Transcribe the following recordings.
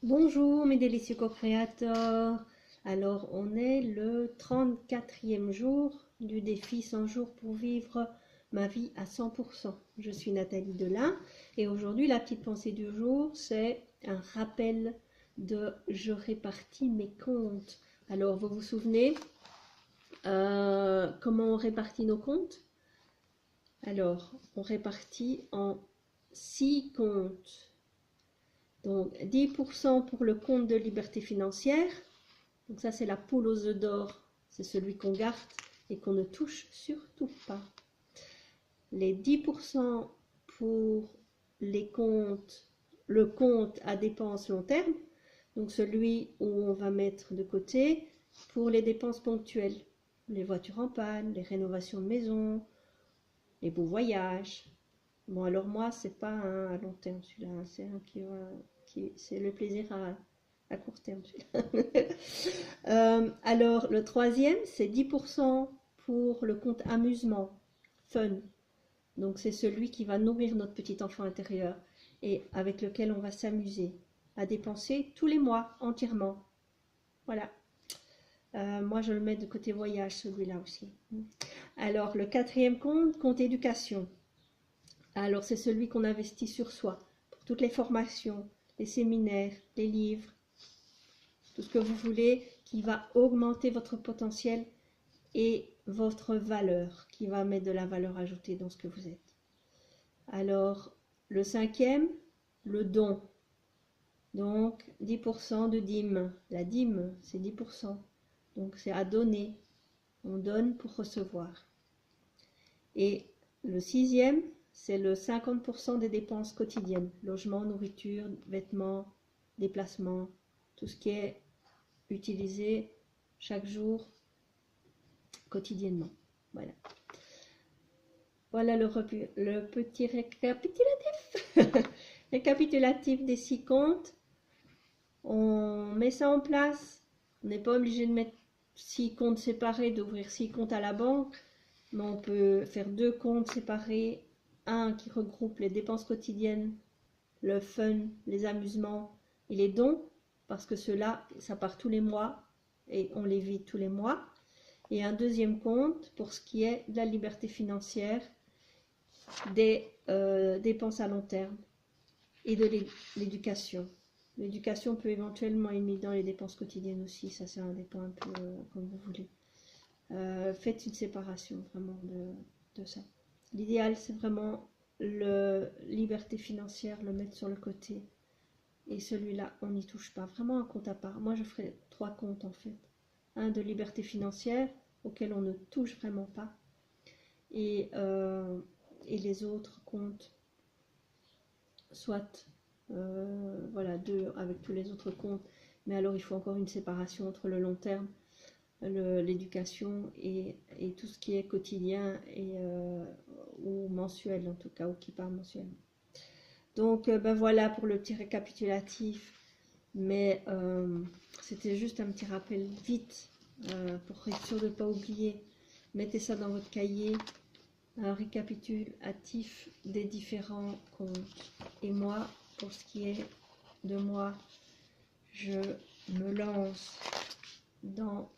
Bonjour mes délicieux co-créateurs. Alors on est le 34e jour du défi 100 jours pour vivre ma vie à 100%. Je suis Nathalie Delin et aujourd'hui la petite pensée du jour c'est un rappel de je répartis mes comptes. Alors vous vous souvenez comment on répartit nos comptes? Alors on répartit en 6 comptes. Donc 10% pour le compte de liberté financière. Donc ça c'est la poule aux œufs d'or. C'est celui qu'on garde et qu'on ne touche surtout pas. Les 10% pour les comptes, le compte à dépenses long terme. Donc celui où on va mettre de côté pour les dépenses ponctuelles. Les voitures en panne, les rénovations de maison, les beaux voyages. Bon alors moi c'est pas un à long terme celui-là, c'est un qui va... c'est le plaisir à court terme. Alors, le troisième, c'est 10% pour le compte amusement, fun. Donc, c'est celui qui va nourrir notre petit enfant intérieur et avec lequel on va s'amuser à dépenser tous les mois entièrement. Voilà. Moi, je le mets de côté voyage, celui-là aussi. Alors, le quatrième compte, compte éducation. Alors, c'est celui qu'on investit sur soi, pour toutes les formations, les séminaires, les livres, tout ce que vous voulez, qui va augmenter votre potentiel et votre valeur, qui va mettre de la valeur ajoutée dans ce que vous êtes. Alors, le cinquième, le don. Donc, 10% de dîme. La dîme, c'est 10%. Donc, c'est à donner. On donne pour recevoir. Et le sixième, c'est le 50% des dépenses quotidiennes. Logement, nourriture, vêtements, déplacements, tout ce qui est utilisé chaque jour, quotidiennement. Voilà. Voilà le petit récapitulatif. Récapitulatif des 6 comptes. On met ça en place. On n'est pas obligé de mettre 6 comptes séparés, d'ouvrir 6 comptes à la banque. Mais on peut faire 2 comptes séparés. Un qui regroupe les dépenses quotidiennes, le fun, les amusements et les dons. Parce que ceux-là, ça part tous les mois et on les vide tous les mois. Et un deuxième compte pour ce qui est de la liberté financière, des dépenses à long terme et de l'éducation. L'éducation peut éventuellement être mise dans les dépenses quotidiennes aussi, ça dépend un peu comme vous voulez. Faites une séparation vraiment de ça. L'idéal c'est vraiment la liberté financière, le mettre sur le côté. Et celui-là, on n'y touche pas. Vraiment un compte à part. Moi, je ferai 3 comptes en fait. Un de liberté financière, auquel on ne touche vraiment pas. Et les autres comptes, soit, voilà, 2 avec tous les autres comptes. Mais alors, il faut encore une séparation entre le long terme, l'éducation et tout ce qui est quotidien ou mensuel en tout cas, ou qui part mensuellement. Donc, ben voilà pour le petit récapitulatif. Mais c'était juste un petit rappel vite pour être sûr de ne pas oublier. Mettez ça dans votre cahier, un récapitulatif des différents comptes. Et moi, pour ce qui est de moi, je me lance dans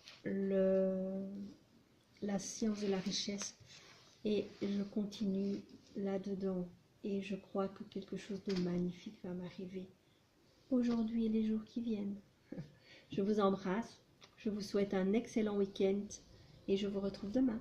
la science de la richesse et je continue là-dedans. Et je crois que quelque chose de magnifique va m'arriver aujourd'hui et les jours qui viennent. Je vous embrasse, je vous souhaite un excellent week-end et je vous retrouve demain.